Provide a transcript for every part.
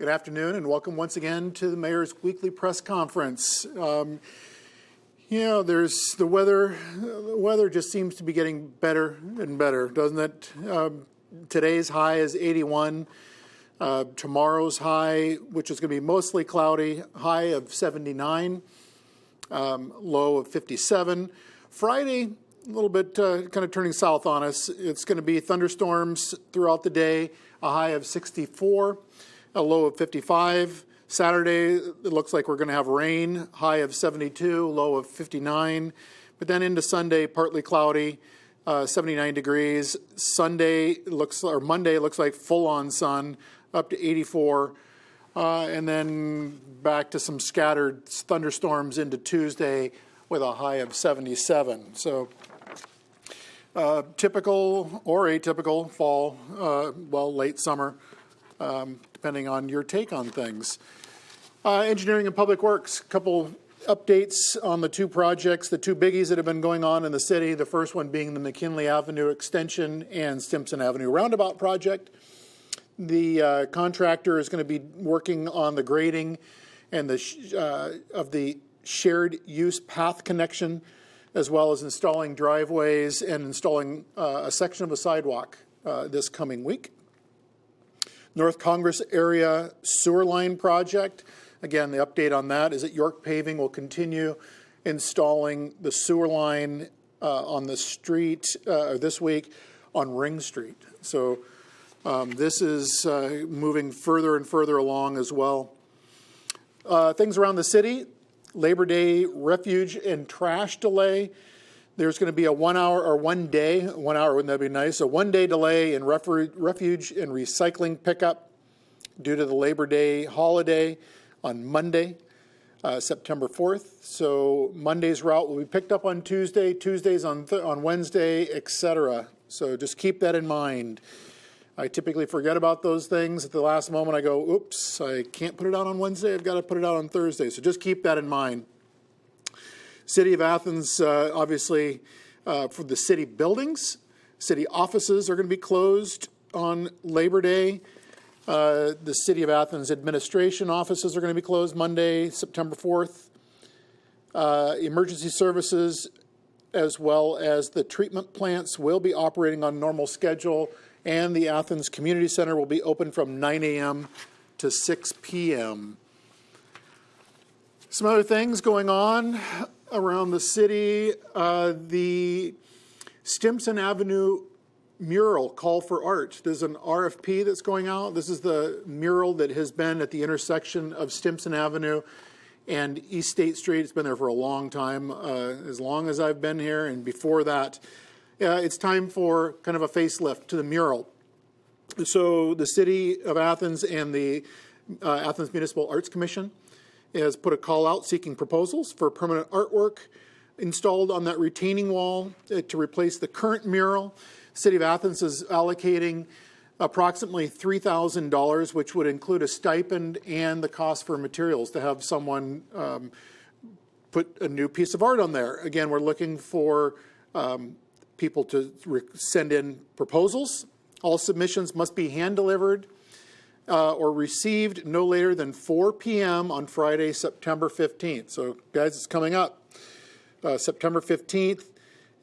Good afternoon and welcome once again to the Mayor's Weekly Press Conference. There's the weather. The weather just seems to be getting better and better, doesn't it? Today's high is 81. Tomorrow's high, which is going to be mostly cloudy, high of 79, low of 57. Friday, a little bit kind of turning south on us. It's going to be thunderstorms throughout the day, a high of 64, a low of 55. Saturday, it looks like we're going to have rain, high of 72, low of 59. But then into Sunday, partly cloudy, 79 degrees. Monday looks like full-on sun, up to 84. And then back to some scattered thunderstorms into Tuesday with a high of 77. So typical or atypical fall, late summer, depending on your take on things. Engineering and Public Works, a couple updates on the two projects, the two biggies that have been going on in the city. The first one being the McKinley Avenue Extension and Stimpson Avenue Roundabout project. The contractor is going to be working on the grading and of the shared use path connection, as well as installing driveways and installing a section of a sidewalk this coming week. North Congress area sewer line project. Again, the update on that is that York Paving will continue installing the sewer line on the street this week on Ring Street. So this is moving further and further along as well. Things around the city, Labor Day refuge and trash delay. There's going to be a 1 hour or 1 day, 1 hour, wouldn't that be nice? A 1 day delay in refuge and recycling pickup due to the Labor Day holiday on Monday, September 4th. So Monday's route will be picked up on Tuesday, Tuesdays on Wednesday, etc. So just keep that in mind. I typically forget about those things. At the last moment, I go, oops, I can't put it out on Wednesday. I've got to put it out on Thursday. So just keep that in mind. City of Athens, obviously, for the city buildings, city offices are going to be closed on Labor Day. The City of Athens administration offices are going to be closed Monday, September 4th. Emergency services, as well as the treatment plants, will be operating on normal schedule, and the Athens Community Center will be open from 9 a.m. to 6 p.m. Some other things going on around the city. The Stimpson Avenue mural, Call for Art. There's an RFP that's going out. This is the mural that has been at the intersection of Stimpson Avenue and East State Street. It's been there for a long time, as long as I've been here, and before that. It's time for kind of a facelift to the mural. So the City of Athens and the Athens Municipal Arts Commission has put a call out seeking proposals for permanent artwork installed on that retaining wall to replace the current mural. City of Athens is allocating approximately $3,000, which would include a stipend and the cost for materials to have someone put a new piece of art on there. Again, we're looking for people to send in proposals. All submissions must be hand-delivered or received no later than 4 p.m. on Friday, September 15th. So, guys, it's coming up. September 15th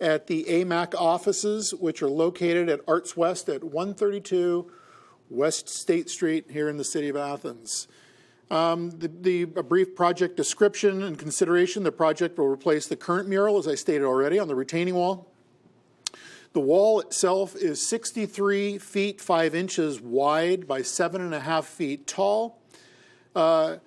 at the AMAC offices, which are located at Arts West at 132 West State Street here in the City of Athens. A brief project description and consideration. The project will replace the current mural, as I stated already, on the retaining wall. The wall itself is 63 feet 5 inches wide by 7.5 feet tall, or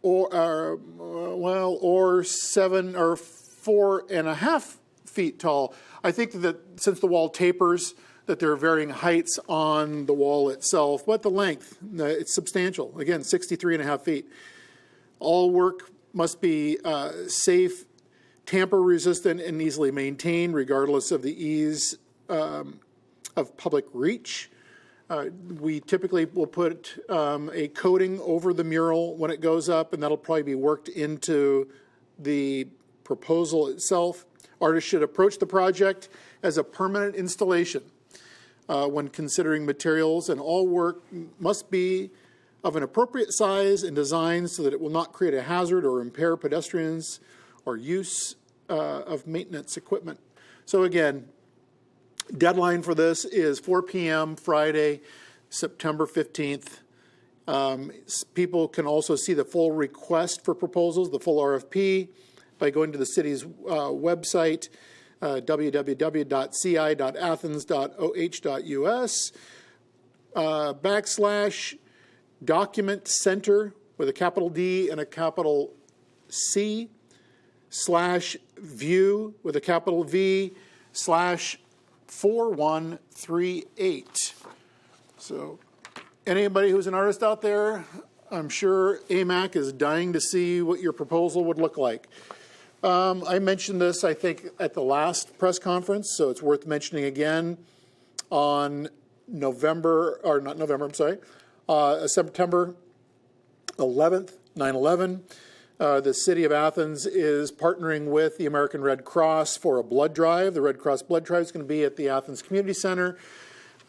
4.5 feet tall. I think that since the wall tapers, that there are varying heights on the wall itself, but the length, it's substantial. Again, 63.5 feet. All work must be safe, tamper-resistant, and easily maintained, regardless of the ease of public reach. We typically will put a coating over the mural when it goes up, and that'll probably be worked into the proposal itself. Artists should approach the project as a permanent installation when considering materials, and all work must be of an appropriate size and design so that it will not create a hazard or impair pedestrians or use of maintenance equipment. So again, deadline for this is 4 p.m. Friday, September 15th. People can also see the full request for proposals, the full RFP, by going to the city's website, www.ci.athens.oh.us, /document center with a capital D and a capital C, /view with a capital V, /4138. So anybody who's an artist out there, I'm sure AMAC is dying to see what your proposal would look like. I mentioned this, I think, at the last press conference, so it's worth mentioning again on September 11th, 9/11. The City of Athens is partnering with the American Red Cross for a blood drive. The Red Cross blood drive is going to be at the Athens Community Center.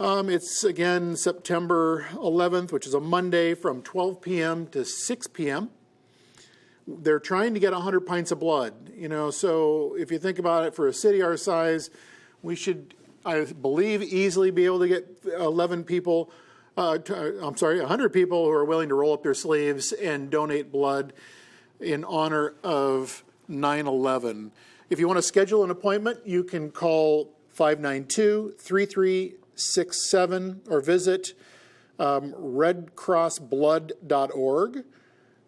It's, again, September 11th, which is a Monday, from 12 p.m. to 6 p.m. They're trying to get 100 pints of blood, so if you think about it, for a city our size, we should, I believe, easily be able to get 100 people who are willing to roll up their sleeves and donate blood in honor of 9/11. If you want to schedule an appointment, you can call 592-3367 or visit redcrossblood.org.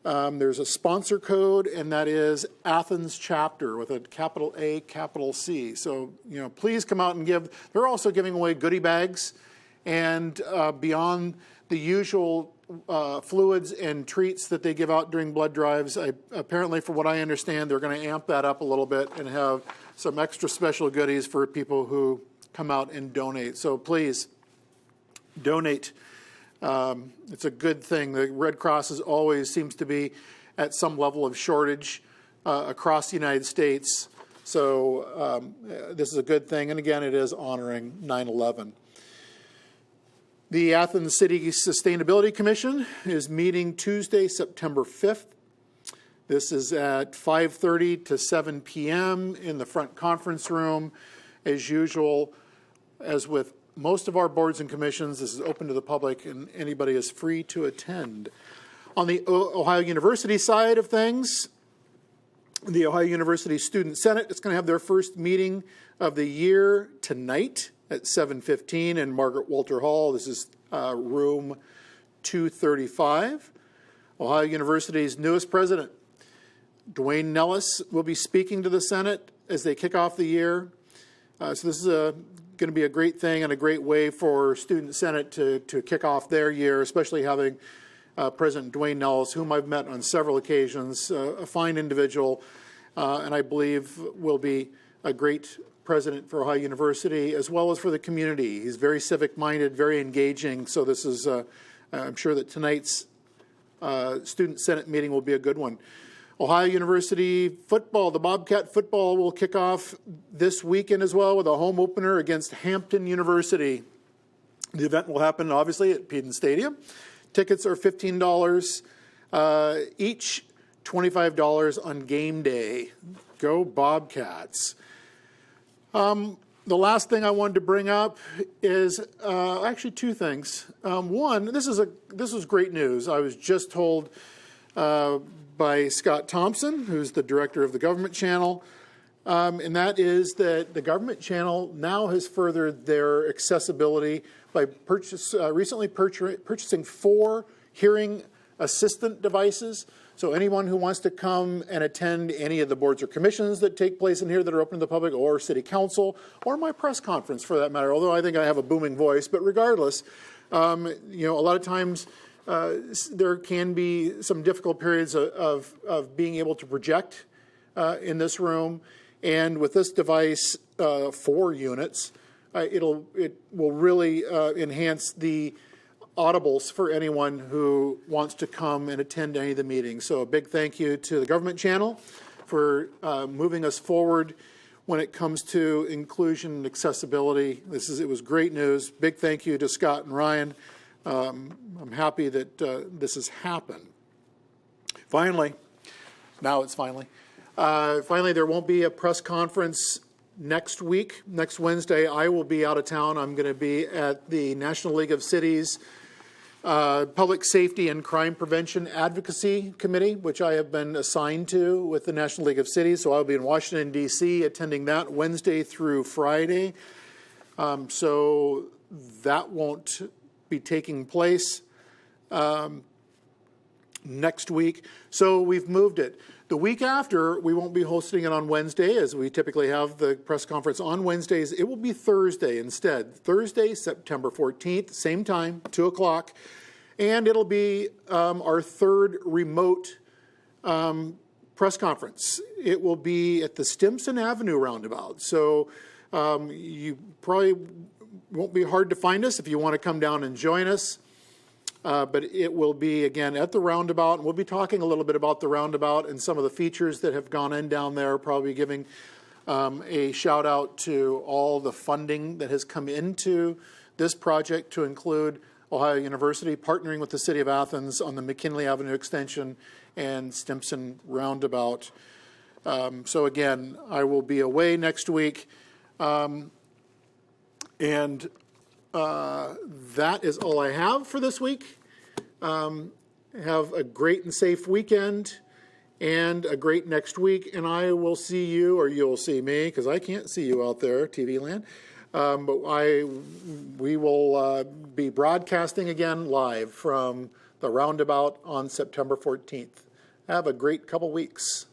There's a sponsor code, and that is Athens Chapter with a capital A, capital C. So, please come out and give. They're also giving away goodie bags, and beyond the usual fluids and treats that they give out during blood drives, apparently, from what I understand, they're going to amp that up a little bit and have some extra special goodies for people who come out and donate. So please donate. It's a good thing. The Red Cross always seems to be at some level of shortage across the United States. So this is a good thing. And again, it is honoring 9/11. The Athens City Sustainability Commission is meeting Tuesday, September 5th. This is at 5:30 to 7 p.m. in the front conference room. As usual, as with most of our boards and commissions, this is open to the public and anybody is free to attend. On the Ohio University side of things, the Ohio University Student Senate is going to have their first meeting of the year tonight at 7:15 in Margaret Walter Hall. This is room 235. Ohio University's newest president, Dwayne Nellis, will be speaking to the Senate as they kick off the year. So this is going to be a great thing and a great way for Student Senate to kick off their year, especially having President Dwayne Nellis, whom I've met on several occasions, a fine individual, and I believe will be a great president for Ohio University as well as for the community. He's very civic-minded, very engaging, so this is, I'm sure that tonight's Student Senate meeting will be a good one. Ohio University football, the Bobcat football will kick off this weekend as well with a home opener against Hampton University. The event will happen, obviously, at Peden Stadium. Tickets are $15 each, $25 on game day. Go Bobcats. The last thing I wanted to bring up is actually two things. One, this is great news. I was just told by Scott Thompson, who's the director of the Government Channel, and that is that the Government Channel now has furthered their accessibility by recently purchasing 4 hearing assistant devices. So anyone who wants to come and attend any of the boards or commissions that take place in here that are open to the public, or city council, or my press conference for that matter, although I think I have a booming voice, but regardless, a lot of times there can be some difficult periods of being able to project in this room, and with this device, 4 units, it will really enhance the audibles for anyone who wants to come and attend any of the meetings. So a big thank you to the Government Channel for moving us forward when it comes to inclusion and accessibility. It was great news. Big thank you to Scott and Ryan I'm happy that this has happened. Finally, now it's finally, there won't be a press conference next week. Next Wednesday, I will be out of town. I'm going to be at the National League of Cities Public Safety and Crime Prevention Advocacy Committee, which I have been assigned to with the National League of Cities. So I'll be in Washington, D.C., attending that Wednesday through Friday. So that won't be taking place next week. So we've moved it. The week after, we won't be hosting it on Wednesday, as we typically have the press conference on Wednesdays. It will be Thursday instead. Thursday, September 14th, same time, 2 o'clock. And it'll be our third remote press conference. It will be at the Stimpson Avenue roundabout. So you probably won't be hard to find us if you want to come down and join us. But it will be, again, at the roundabout. And we'll be talking a little bit about the roundabout and some of the features that have gone in down there, probably giving a shout out to all the funding that has come into this project, to include Ohio University partnering with the City of Athens on the McKinley Avenue extension and Stimpson roundabout. So again, I will be away next week. That is all I have for this week. Have a great and safe weekend and a great next week. And I will see you, or you'll see me, because I can't see you out there, TV land. But we will be broadcasting again live from the roundabout on September 14th. Have a great couple weeks.